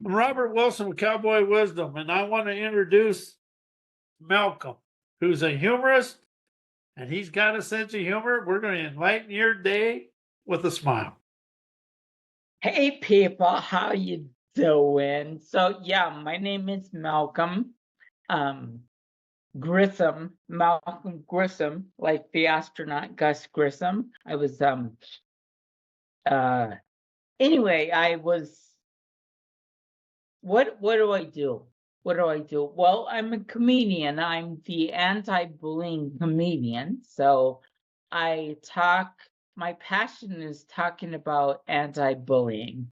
I'm Robert Wilson with Cowboy Wisdom, and I want to introduce Malcolm, who's a humorist, and he's got a sense of humor. We're going to enlighten your day with a smile. Hey people, how you doing? So yeah, my name is Malcolm Grissom, Malcolm Grissom, like the astronaut Gus Grissom. I was anyway, I was what do I do? What do I do? Well, I'm a comedian. I'm the anti-bullying comedian. So I talk, my passion is talking about anti-bullying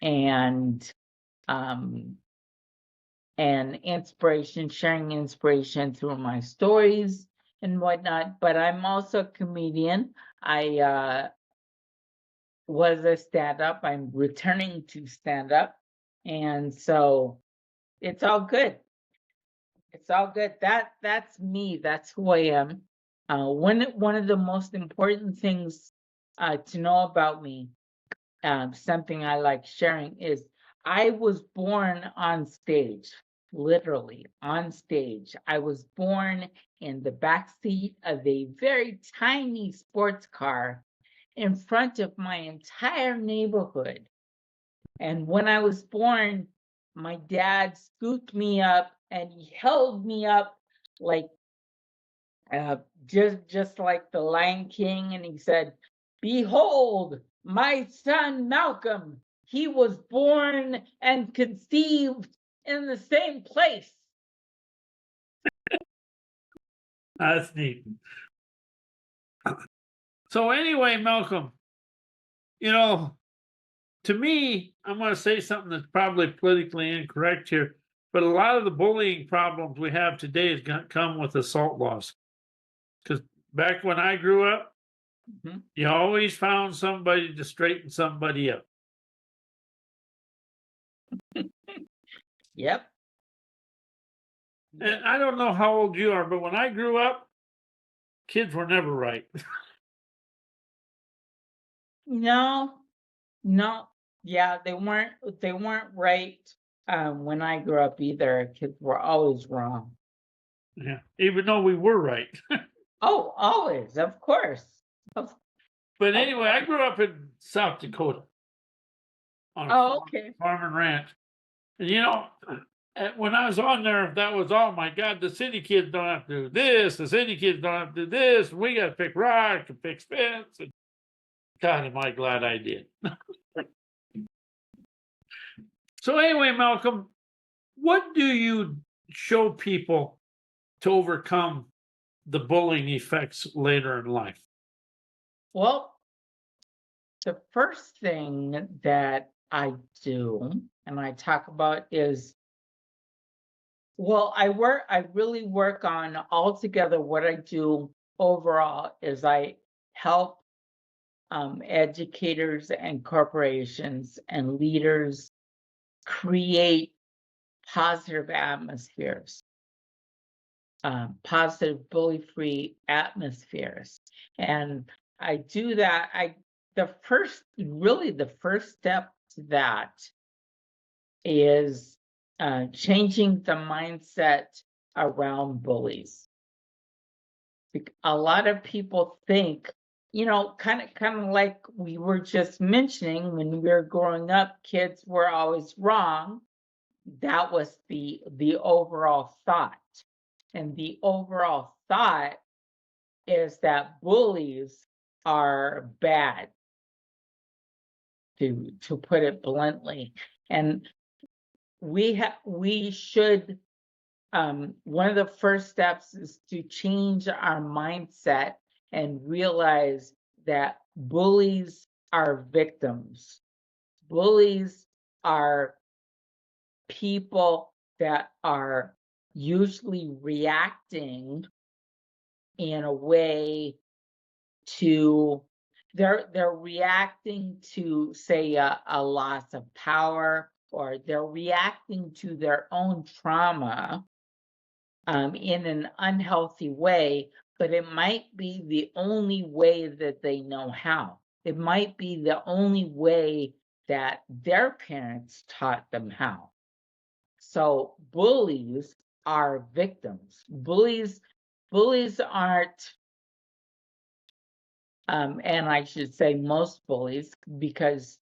and inspiration, sharing inspiration through my stories and whatnot. But I'm also a comedian. I was a stand-up. I'm returning to stand-up. And so it's all good. It's all good. That's me. That's who I am. One of the most important things to know about me, something I like sharing, is I was born on stage, literally on stage. I was born in the backseat of a very tiny sports car in front of my entire neighborhood. And when I was born, my dad scooped me up and he held me up like just like the Lion King, and he said, "Behold, my son Malcolm. He was born and conceived in the same place." That's neat. So anyway, Malcolm, to me, I'm going to say something that's probably politically incorrect here, but a lot of the bullying problems we have today is going to come with assault laws. Because back when I grew up, you always found somebody to straighten somebody up. Yep. And I don't know how old you are, but when I grew up, kids were never right. No, yeah, they weren't right when I grew up either. Kids were always wrong. Yeah, even though we were right. Oh, always, of course. But anyway, I grew up in South Dakota on a farm and ranch. And when I was on there, that was, oh my God, the city kids don't have to do this. The city kids don't have to do this. We got to pick rock and pick fence. And God, am I glad I did. So anyway, Malcolm, what do you show people to overcome the bullying effects later in life? Well, the first thing that I do and I talk about is, well, I really work on altogether. What I do overall is I help educators and corporations and leaders create positive atmospheres, positive bully-free atmospheres. And I do that. The first step to that is changing the mindset around bullies. A lot of people think, kind of like we were just mentioning, when we were growing up, kids were always wrong. That was the overall thought. And the overall thought is that bullies are bad, to put it bluntly. And we should, one of the first steps is to change our mindset and realize that bullies are victims. Bullies are people that are usually reacting in a way to, they're reacting to, say, a loss of power, or they're reacting to their own trauma in an unhealthy way, but it might be the only way that they know how. It might be the only way that their parents taught them how. So bullies are victims. Bullies aren't, and I should say most bullies, because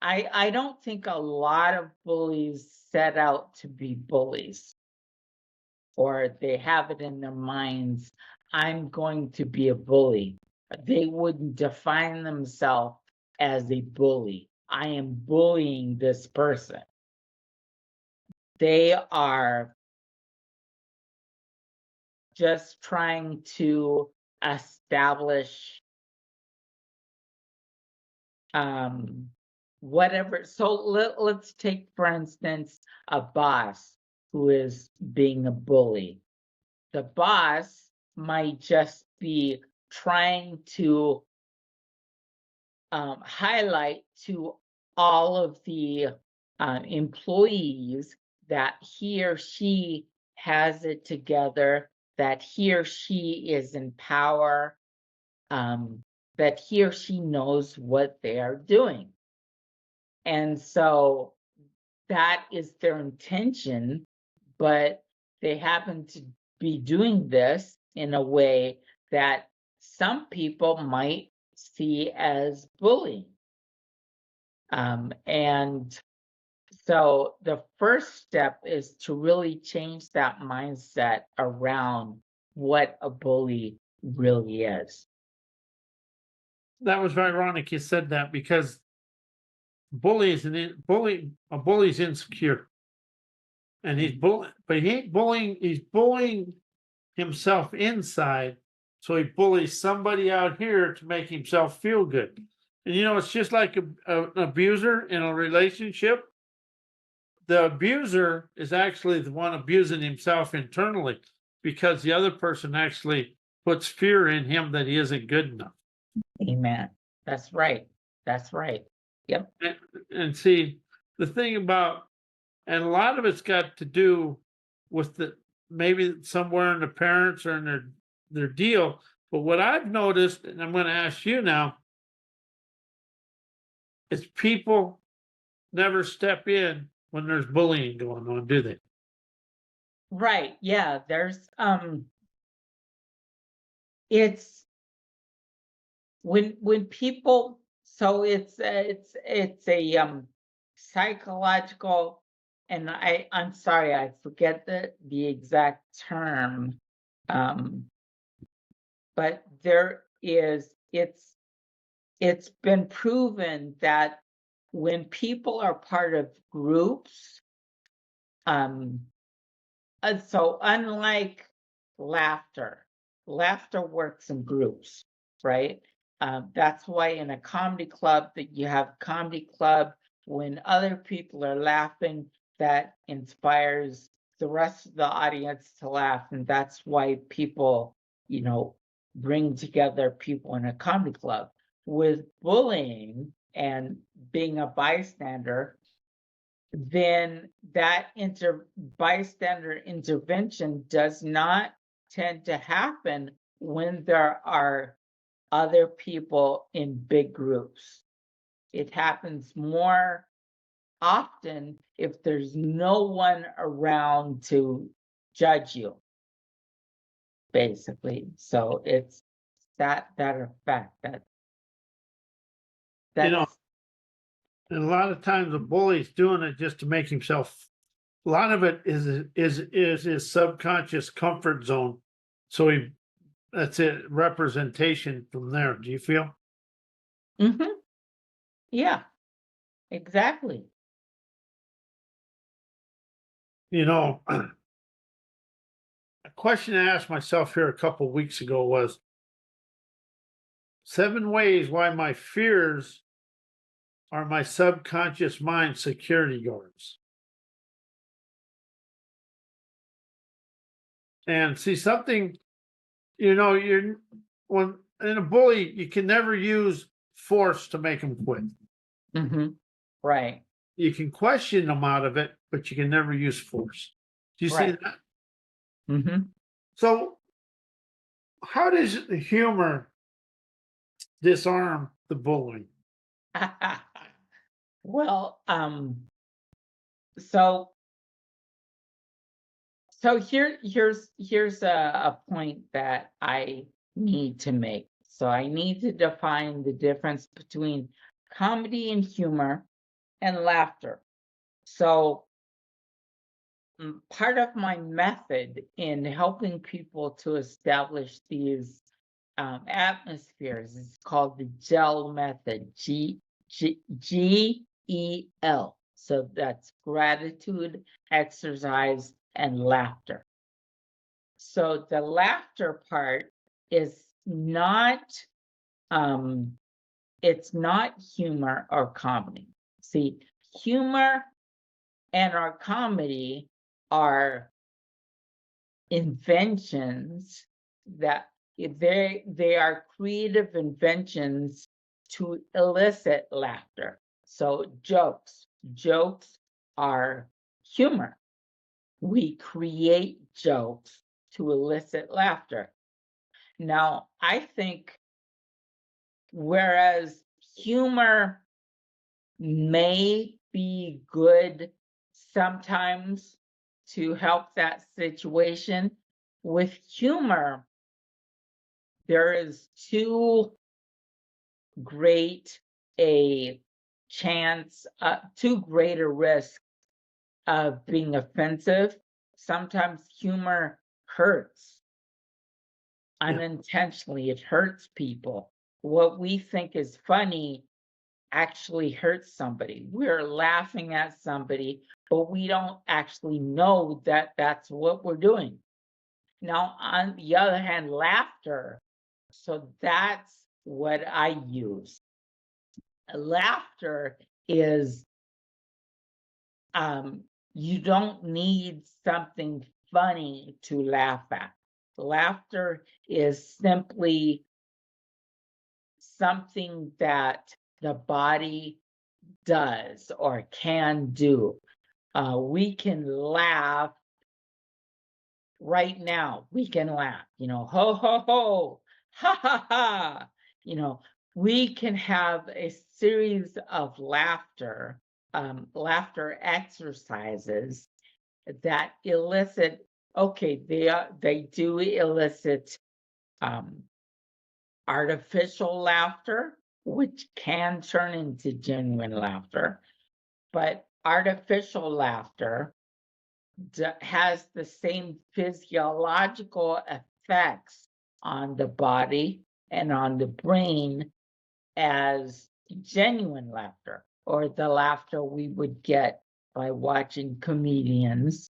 I don't think a lot of bullies set out to be bullies, or they have it in their minds, I'm going to be a bully. They wouldn't define themselves as a bully. I am bullying this person. They are just trying to establish whatever. So let's take, for instance, a boss who is being a bully. The boss might just be trying to highlight to all of the employees that he or she has it together, that he or she is in power, that he or she knows what they are doing. And so that is their intention, but they happen to be doing this in a way that some people might see as bullying. And so the first step is to really change that mindset around what a bully really is. That was ironic you said that, because a bully's insecure. And but he ain't bullying, he's bullying himself inside. So he bullies somebody out here to make himself feel good. And it's just like an abuser in a relationship. The abuser is actually the one abusing himself internally, because the other person actually puts fear in him that he isn't good enough. Amen. That's right. That's right. Yep. And see, the thing about, and a lot of it's got to do with maybe somewhere in the parents or in their deal. But what I've noticed, and I'm going to ask you now, is people never step in when there's bullying going on, do they? Right. Yeah. There's it's when people, so it's a psychological, and I'm sorry, I forget the exact term, but it's been proven that when people are part of groups, so unlike laughter works in groups, right? That's why in a comedy club that you have comedy club, when other people are laughing, that inspires the rest of the audience to laugh. And that's why people, bring together people in a comedy club. With bullying and being a bystander, then that bystander intervention does not tend to happen when there are other people in big groups. It happens more often if there's no one around to judge you, basically. So it's that effect that's and a lot of times the bully's doing it just to make himself. A lot of it is his subconscious comfort zone. So that's it, representation from there. Do you feel? Mm-hmm. Yeah, exactly. A question I asked myself here a couple of weeks ago was 7 ways why my fears are my subconscious mind security guards. And see something, you're when in a bully, you can never use force to make them quit. Mm-hmm. Right. You can question them out of it, but you can never use force. Do you see that? Mm-hmm. So how does humor disarm the bullying? Well, so here's a point that I need to make. So I need to define the difference between comedy and humor and laughter. So part of my method in helping people to establish these atmospheres is called the GEL method, G-E-L. So that's gratitude, exercise, and laughter. So the laughter part is not, it's not humor or comedy. See, humor and our comedy are inventions that they are creative inventions to elicit laughter. So jokes are humor. We create jokes to elicit laughter. Now, I think whereas humor may be good sometimes to help that situation, with humor, there is too great a chance, too great a risk of being offensive. Sometimes humor hurts unintentionally. It hurts people. What we think is funny actually hurts somebody. We're laughing at somebody, but we don't actually know that that's what we're doing. Now, on the other hand, laughter, so that's what I use. Laughter is, you don't need something funny to laugh at. Laughter is simply something that the body does or can do. We can laugh right now. We can laugh, ho, ho, ho, ha, ha, ha. We can have a series of laughter exercises that elicit, okay, they do elicit artificial laughter, which can turn into genuine laughter, but artificial laughter has the same physiological effects on the body and on the brain as genuine laughter, or the laughter we would get by watching comedians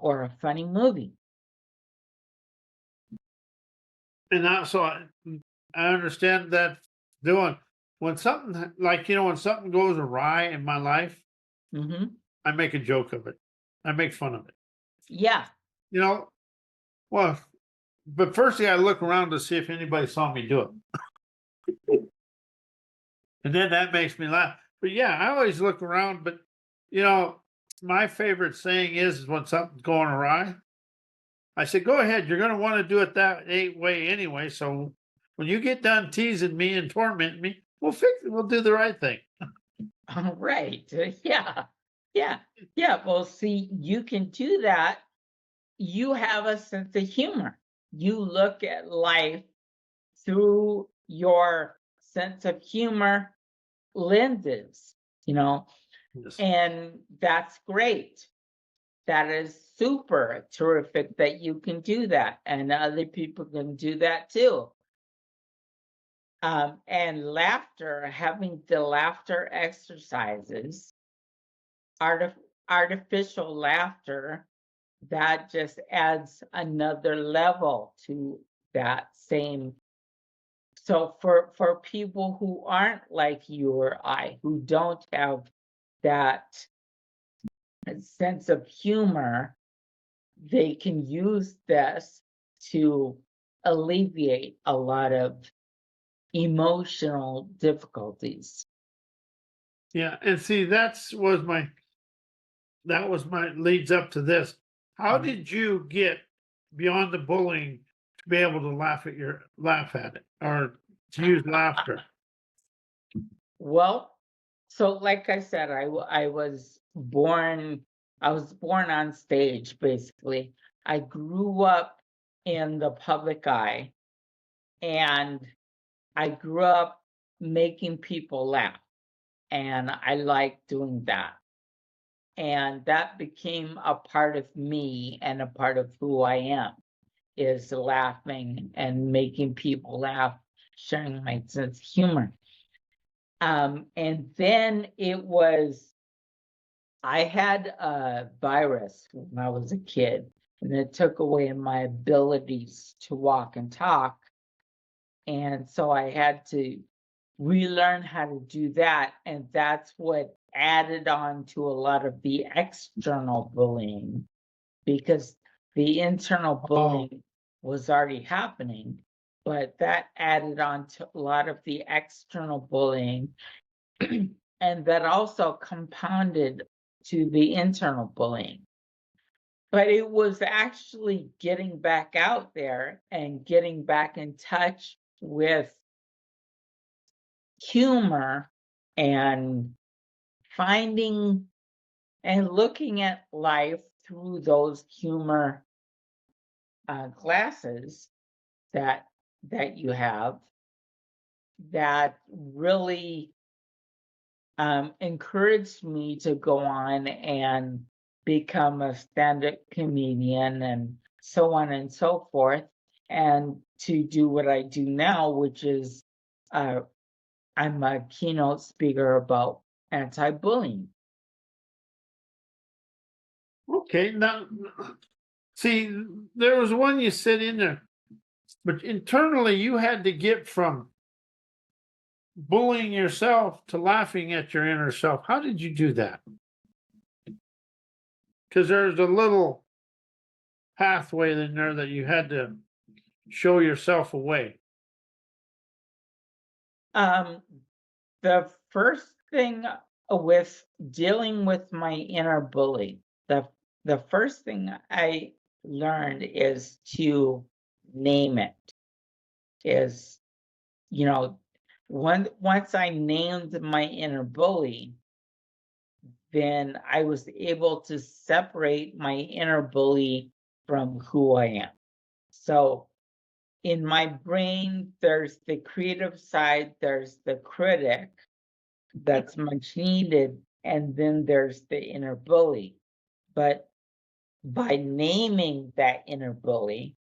or a funny movie. And so I understand that when something when something goes awry in my life, I make a joke of it. I make fun of it. Yeah. Well, but firstly, I look around to see if anybody saw me do it. And then that makes me laugh. But yeah, I always look around. But, my favorite saying is when something's going awry, I said, go ahead. You're going to want to do it that way anyway. So when you get done teasing me and tormenting me, we'll fix it. We'll do the right thing. Right. Yeah. Well, see, you can do that. You have a sense of humor. You look at life through your sense of humor lenses, Yes. and that's great. That is super terrific that you can do that, and other people can do that too. And laughter, having the laughter exercises, artificial laughter, that just adds another level to that same. So for people who aren't like you or I, who don't have that sense of humor, they can use this to alleviate a lot of emotional difficulties. Yeah, and see, that was my leads up to this. How did you get beyond the bullying to be able to laugh at it or to use laughter? Well, So like I said, I was born on stage, basically. I grew up in the public eye, and I grew up making people laugh, and I like doing that. And that became a part of me and a part of who I am, is laughing and making people laugh, sharing my sense of humor. And then I had a virus when I was a kid, and it took away my abilities to walk and talk. And so I had to relearn how to do that. And that's what added on to a lot of the external bullying, because the internal bullying was already happening, but that added on to a lot of the external bullying. And that also compounded to the internal bullying. But it was actually getting back out there and getting back in touch with humor and finding and looking at life through those humor glasses that you have, that really encouraged me to go on and become a stand-up comedian and so on and so forth, and to do what I do now, which is I'm a keynote speaker about anti-bullying. Okay, now, see, there was one you said in there, but internally you had to get from bullying yourself to laughing at your inner self. How did you do that? Because there's a little pathway in there that you had to show yourself a way. The first thing with dealing with my inner bully, the first thing I learned is to name it. Is, once I named my inner bully, then I was able to separate my inner bully from who I am. So in my brain, there's the creative side, there's the critic that's much needed, and then there's the inner bully. But by naming that inner bully,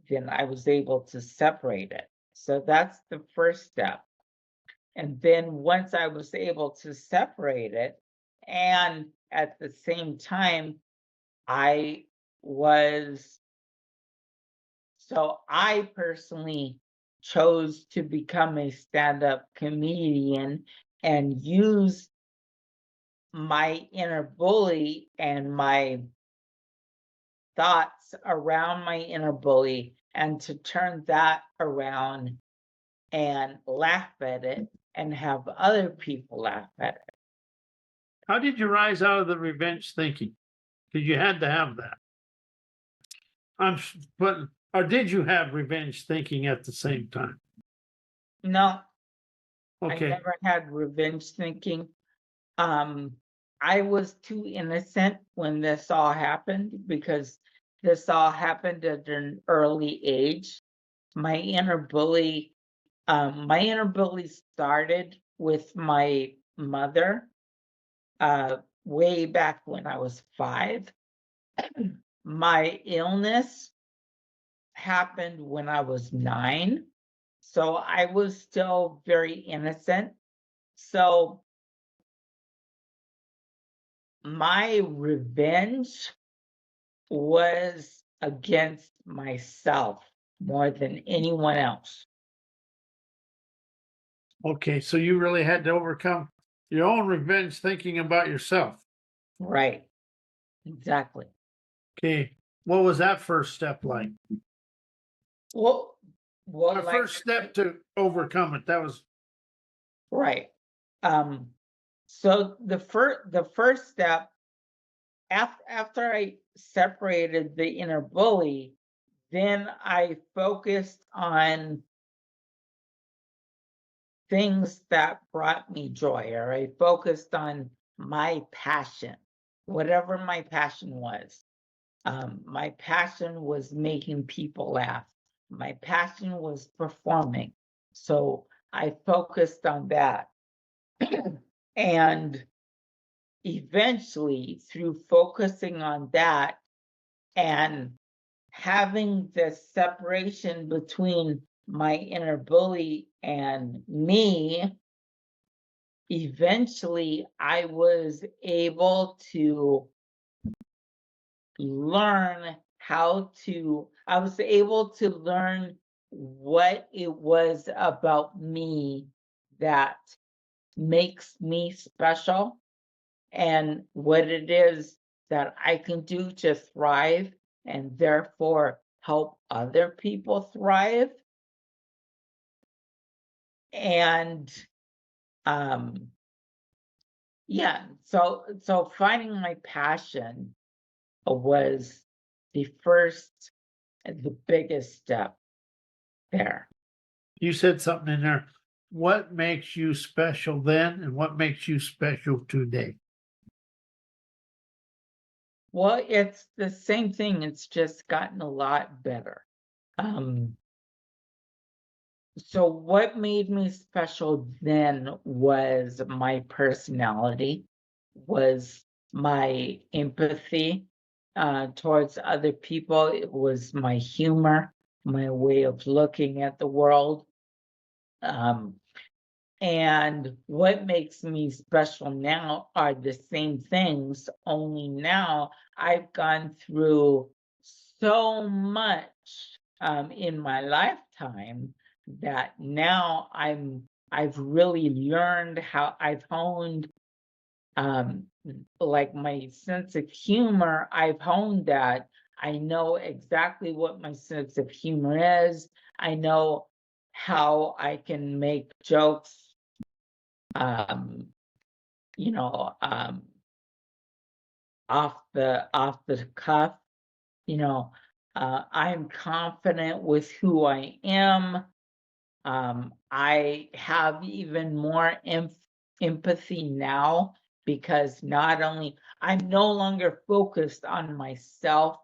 then I was able to separate it. So that's the first step. And then once I was able to separate it, and at the same time, I personally chose to become a stand-up comedian and use my inner bully and my thoughts around my inner bully, and to turn that around and laugh at it and have other people laugh at it. How did you rise out of the revenge thinking? Because you had to have that. Or did you have revenge thinking at the same time? No, Okay. I never had revenge thinking. I was too innocent when this all happened, because this all happened at an early age. My inner bully started with my mother way back when I was 5. My illness happened when I was 9. So I was still very innocent. So my revenge was against myself more than anyone else. Okay, so you really had to overcome your own revenge thinking about yourself. Right. Exactly. Okay, what was that first step like? Well, The first step to overcome it, that was right. So the first step, after I separated the inner bully, then I focused on things that brought me joy, or I focused on my passion, whatever my passion was. My passion was making people laugh. My passion was performing. So I focused on that. And eventually, through focusing on that and having the separation between my inner bully and me, eventually I was able to learn I was able to learn what it was about me that makes me special and what it is that I can do to thrive and therefore help other people thrive. And yeah, so finding my passion was the first and the biggest step there. You said something in there. What makes you special then, and what makes you special today? Well, it's the same thing. It's just gotten a lot better. So what made me special then was my personality, was my empathy towards other people. It was my humor, my way of looking at the world. And what makes me special now are the same things, only now I've gone through so much in my lifetime that now I've really learned how I've honed like my sense of humor. I've honed that. I know exactly what my sense of humor is. I know how I can make jokes you know, off the cuff. I'm confident with who I am. I have even more empathy now because not only I'm no longer focused on myself.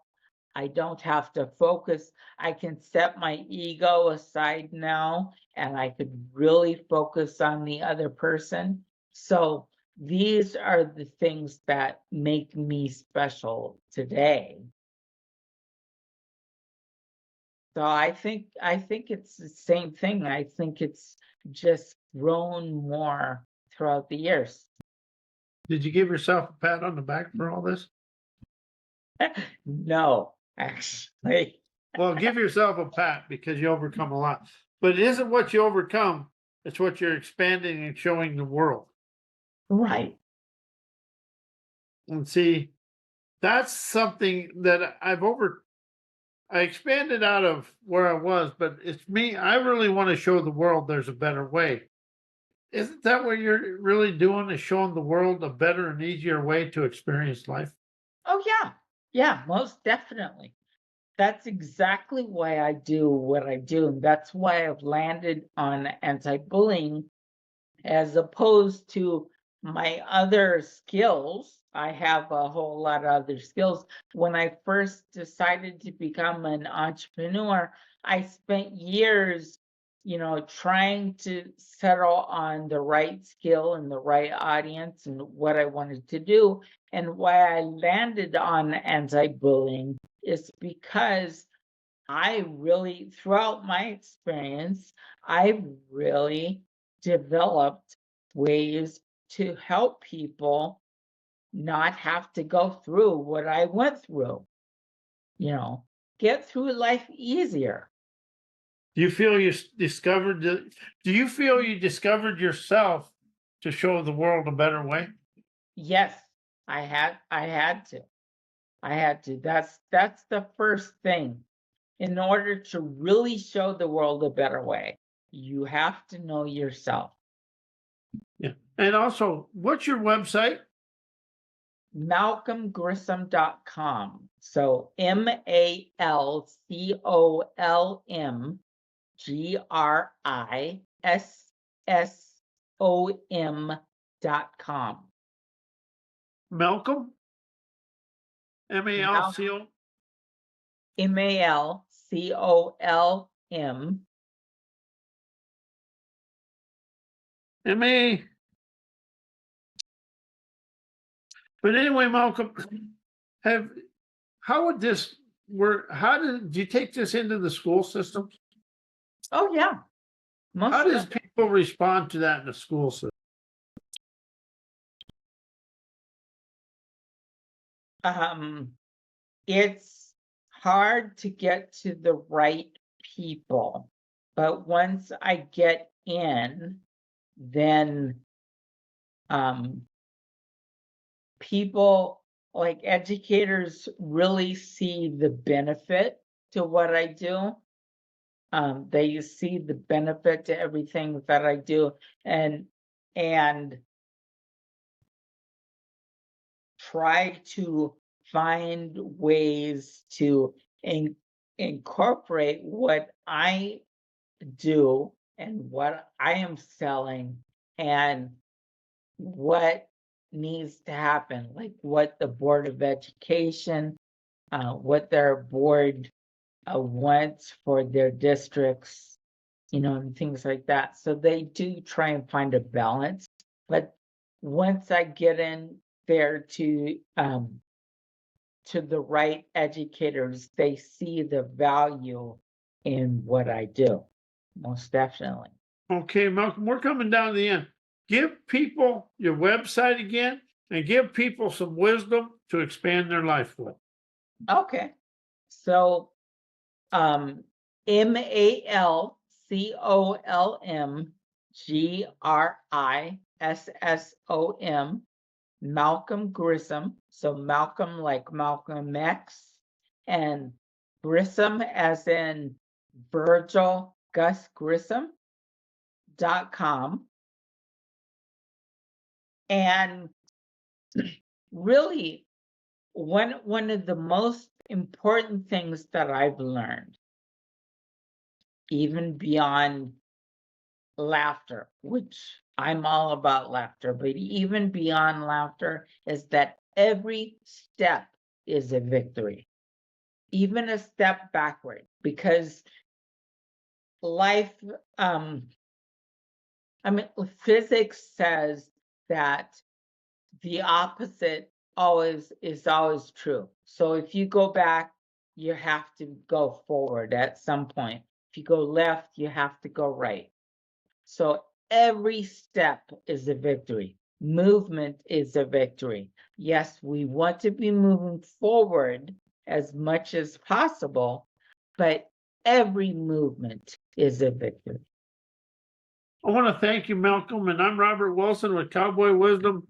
I don't have to focus. I can set my ego aside now and I could really focus on the other person. So these are the things that make me special today. So I think it's the same thing. I think it's just grown more throughout the years. Did you give yourself a pat on the back for all this? No, actually. Well, give yourself a pat because you overcome a lot. But it isn't what you overcome, it's what you're expanding and showing the world. Right. And see, that's something that I expanded out of where I was, but it's me. I really want to show the world there's a better way. Isn't that what you're really doing, is showing the world a better and easier way to experience life? Oh, yeah. Yeah, most definitely. That's exactly why I do what I do. And that's why I've landed on anti-bullying as opposed to my other skills. I have a whole lot of other skills. When I first decided to become an entrepreneur, I spent years, trying to settle on the right skill and the right audience and what I wanted to do. And why I landed on anti-bullying is because I really, throughout my experience, I've really developed ways to help people not have to go through what I went through, get through life easier. Do you feel do you feel you discovered yourself to show the world a better way? Yes, I had to. I had to. That's the first thing. In order to really show the world a better way, you have to know yourself. Yeah. And also, what's your website? MalcolmGrissom.com. So MalcolmGrissom Malcolm? M-A-L-C-O? MALCOLM. M-A. But anyway, Malcolm, how would this work? How did you take this into the school system? Oh, yeah. How does people respond to that in the school system? It's hard to get to the right people, but once I get in, then people, like educators, really see the benefit to what I do. They see the benefit to everything that I do, and try to find ways to incorporate what I do and what I am selling and what needs to happen, like what the Board of Education, what their board wants for their districts, and things like that. So they do try and find a balance. But once I get in there to the right educators, they see the value in what I do, most definitely. Okay, Malcolm, we're coming down to the end. Give people your website again and give people some wisdom to expand their life with. Okay. So MALCOLM Malcolm Grissom. So Malcolm like Malcolm X, and Grissom as in Virgil Gus Grissom.com. And really, one of the most important things that I've learned, even beyond laughter, which I'm all about laughter, but even beyond laughter, is that every step is a victory, even a step backward, because life, physics says that the opposite is always true. So if you go back, you have to go forward at some point. If you go left, you have to go right. So every step is a victory. Movement is a victory. Yes, we want to be moving forward as much as possible, but every movement is a victory. I want to thank you, Malcolm, and I'm Robert Wilson with Cowboy Wisdom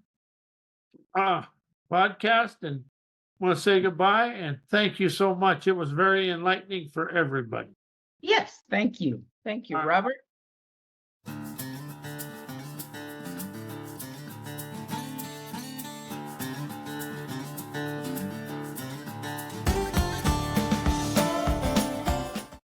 podcast, and I want to say goodbye and thank you so much. It was very enlightening for everybody. Yes, thank you. Thank you, Robert.